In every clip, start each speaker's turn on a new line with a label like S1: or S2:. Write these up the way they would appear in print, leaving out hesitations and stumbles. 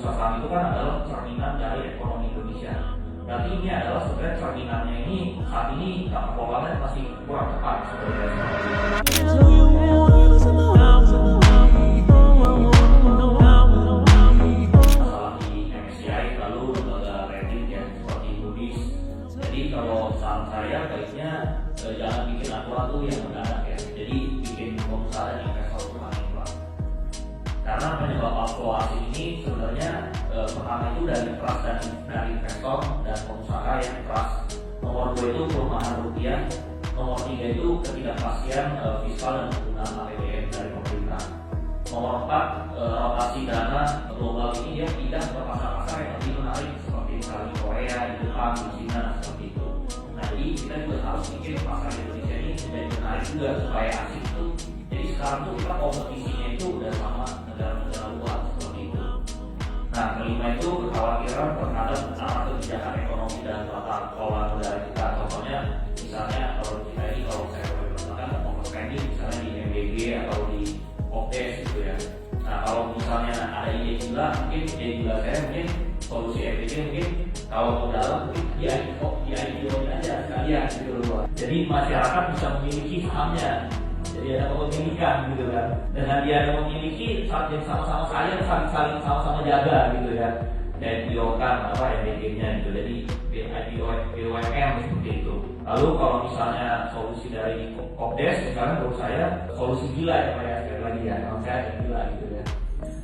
S1: bursa saham itu kan adalah cerminan dari ekonomi Indonesia. Berarti ini adalah sebenarnya cerminannya ini saat ini pengelolaannya masih kurang tepat sebenarnya. Masalah di MSCI lalu lembaga rating ya seperti Moody's. Jadi kalau saran saya baiknya jangan bikin aturan tuh yang mendadak ya. Jadi bikin pengusaha dan investor pelan-pelan. Karena penyebab fluktuasi ini sebenarnya pertama itu dari trust dari investor dan pengusaha yang trust. Nomor 2 itu perumahan rupiah. Nomor 3 itu ketidakpastian fiskal dan penggunaan APBN dari pemerintah. Nomor 4 rotasi dana global ini dia pindah ke pasar-pasar yang lebih menarik seperti misalnya Korea, Jepang, China seperti itu. Nah jadi kita juga harus bikin pasar Indonesia ini menjadi menarik juga supaya asing itu. Jadi sekarang tuh kita kompetisinya itu udah sama negara-negara luar seperti itu. Nah kelima itu kekhawatiran terhadap arah kebijakan ekonomi dan tata kelola negara kita. Contohnya misalnya kalau kita ini kalau saya boleh mengatakan mau spending misalnya di MBG atau di OPS gitu ya. Nah kalau misalnya ada ide gila, mungkin ide gila saya mungkin solusi MBG mungkin kalau mau dalam mungkin di IPO aja sekalian gitu loh. Jadi masyarakat bisa memiliki sahamnya. Jadi ada kepemilikan gitu kan. Dengan dia ada memiliki saling sama-sama sayang, saling sama-sama jaga gitu ya. Dan IPO-kan apa MBG-nya gitu. Jadi BUMN seperti itu. Lalu kalau misalnya solusi dari Kopdes, misalnya menurut saya solusi gila ya Pak ya, sekali lagi ya, kalau saya ada gila gitu ya.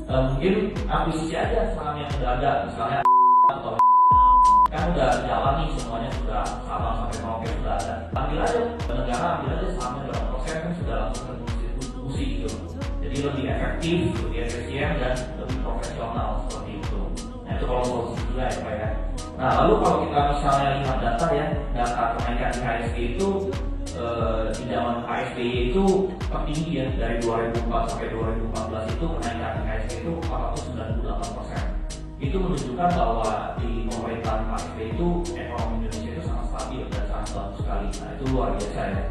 S1: Mungkin akuisisi aja saham yang sudah ada, misalnya atau kan udah jalan nih semuanya sudah sama sampai Merauke sudah ada. Ambil aja negara, ambil aja sahamnya berapa persen kan sudah langsung terdistribusi gitu. Jadi lebih efektif, lebih efisien dan lebih profesional seperti itu. Nah itu kalau solusi gila ya Pak ya. Nah lalu kalau kita misalnya lihat data ya, data kenaikan IHSG itu di zaman KSBY itu tertinggi ya, dari 2004 sampai 2014 itu kenaikan IHSG itu 498%. Itu menunjukkan bahwa di pemerintahan KSBY itu ekonomi Indonesia itu sangat stabil dan sangat bagus sekali. Nah itu luar biasa ya.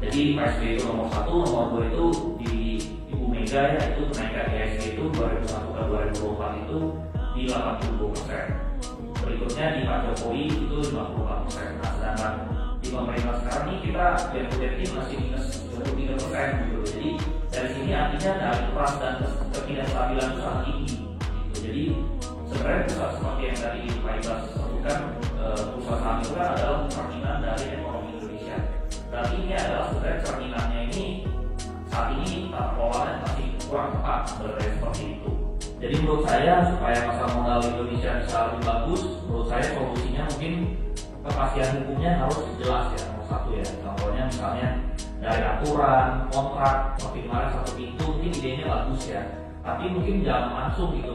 S1: Jadi KSBY itu nomor 1, nomor 2 itu di Ibu Mega ya, itu kenaikan IHSG itu 2001 ke 2024 itu di 82%. Berikutnya di Pak Jokowi itu 54%. Nah sedangkan di pemerintah sekarang ini kita BPJS masih minus 23% gitu. Jadi dari sini artinya dari trust dan ketidakstabilan itu sangat tinggi gitu. Jadi sebenarnya pusat seperti yang tadi Pak Ibas sebutkan, pusat saham itu kan adalah cerminan dari ekonomi Indonesia. Berarti ini adalah sebenarnya cerminannya ini saat ini pengelolaannya masih kurang tepat sebenarnya seperti itu. Jadi menurut saya supaya pasar modal Indonesia bisa lebih bagus, menurut saya solusinya mungkin kepastian hukumnya harus jelas ya, nomor 1 ya. Contohnya misalnya dari aturan, kontrak, seperti kemarin 1 pintu, mungkin idenya bagus ya. Tapi mungkin jangan langsung gitu,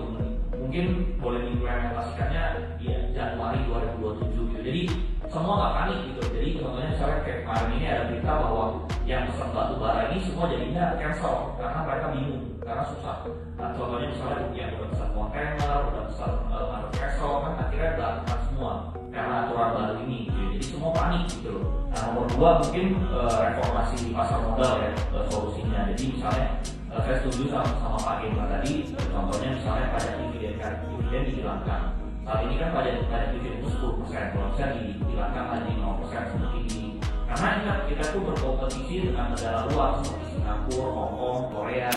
S1: mungkin boleh diimplementasikannya ya Januari 2027 gitu. Jadi semua nggak panik gitu. Jadi contohnya misalnya kayak kemarin ini ada berita bahwa yang pesan batu bara ini semua jadinya cancel karena mereka bingung, karena susah. Nah, contohnya misalnya yang udah pesan kontainer, udah pesan manufacturer kan akhirnya berantakan semua karena aturan baru ini gitu. Jadi semua panik gitu loh. Nah nomor 2 mungkin reformasi di pasar modal ya solusinya. Jadi misalnya saya setuju sama Pak Gemma tadi, contohnya misalnya pajak dividen dihilangkan. Saat ini kan pajak dividen itu 10%, kalau bisa dihilangkan lagi 0% seperti ini. Karena kita tuh berkompetisi dengan negara luar seperti Singapura, Hong Kong, Korea.